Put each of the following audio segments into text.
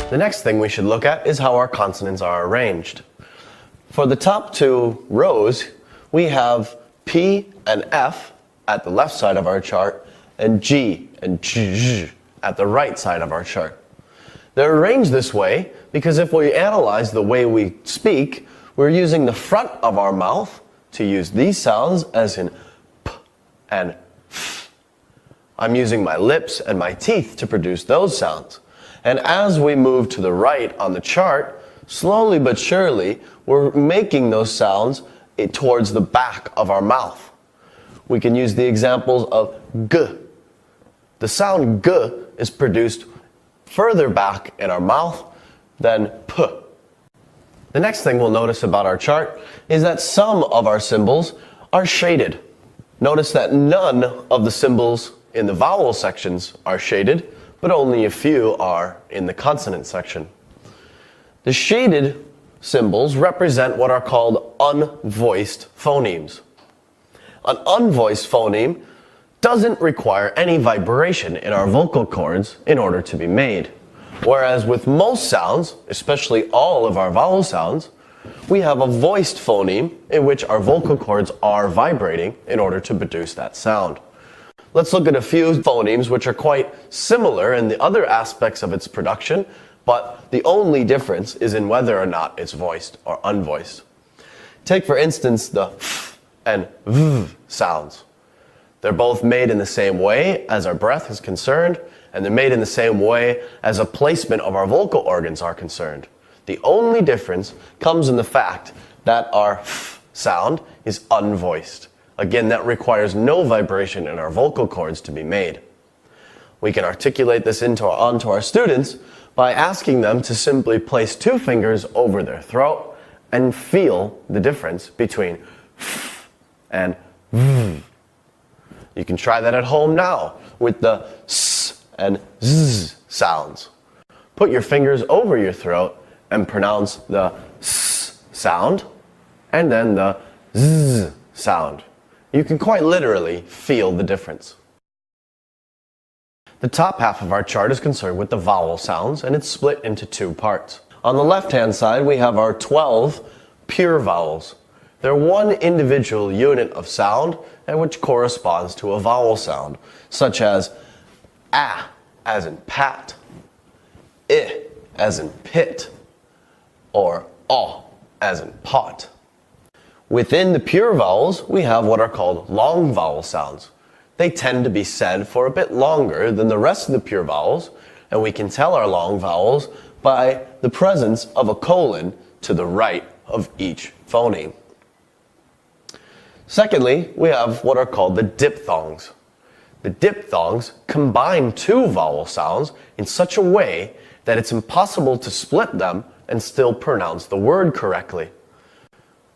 The next thing we should look at is how our consonants are arranged. For the top two rows, we have P and F at the left side of our chart, and G and J at the right side of our chart. They're arranged this way because if we analyze the way we speak, we're using the front of our mouth to use these sounds, as in P and F. I'm using my lips and my teeth to produce those sounds. And as we move to the right on the chart, slowly but surely, we're making those sounds towards the back of our mouth. We can use the examples of G. The sound G is produced further back in our mouth than P. The next thing we'll notice about our chart is that some of our symbols are shaded. Notice that none of the symbols in the vowel sections are shaded, but only a few are in the consonant section. The shaded symbols represent what are called unvoiced phonemes. An unvoiced phoneme doesn't require any vibration in our vocal cords in order to be made. Whereas with most sounds, especially all of our vowel sounds, we have a voiced phoneme in which our vocal cords are vibrating in order to produce that sound. Let's look at a few phonemes which are quite similar in the other aspects of its production, but the only difference is in whether or not it's voiced or unvoiced. Take for instance the f and v sounds. They're both made in the same way as our breath is concerned, and they're made in the same way as a placement of our vocal organs are concerned. The only difference comes in the fact that our f sound is unvoiced. Again, that requires no vibration in our vocal cords to be made. We can articulate this onto our students by asking them to simply place two fingers over their throat and feel the difference between f and v. You can try that at home now with the s and z sounds. Put your fingers over your throat and pronounce the s sound and then the z sound. You can quite literally feel the difference. The top half of our chart is concerned with the vowel sounds, and it's split into two parts. On the left-hand side, we have our 12 pure vowels. They're one individual unit of sound and which corresponds to a vowel sound, such as a as in pat, I as in pit, or o as in pot. Within the pure vowels, we have what are called long vowel sounds. They tend to be said for a bit longer than the rest of the pure vowels, and we can tell our long vowels by the presence of a colon to the right of each phoneme. Secondly, we have what are called the diphthongs. The diphthongs combine two vowel sounds in such a way that it's impossible to split them and still pronounce the word correctly.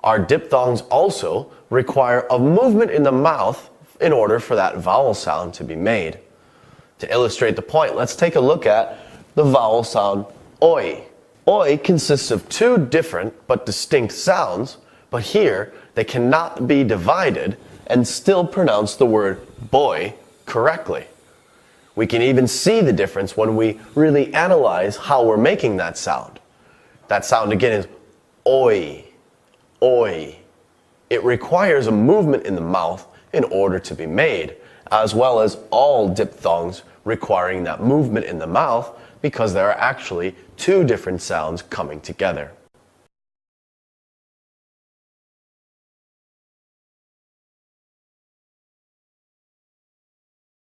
Our diphthongs also require a movement in the mouth in order for that vowel sound to be made. To illustrate the point, let's take a look at the vowel sound oi. Oi consists of two different but distinct sounds, but here they cannot be divided and still pronounce the word boy correctly. We can even see the difference when we really analyze how we're making that sound. That sound again is oi. Oi. It requires a movement in the mouth in order to be made, as well as all diphthongs requiring that movement in the mouth because there are actually two different sounds coming together.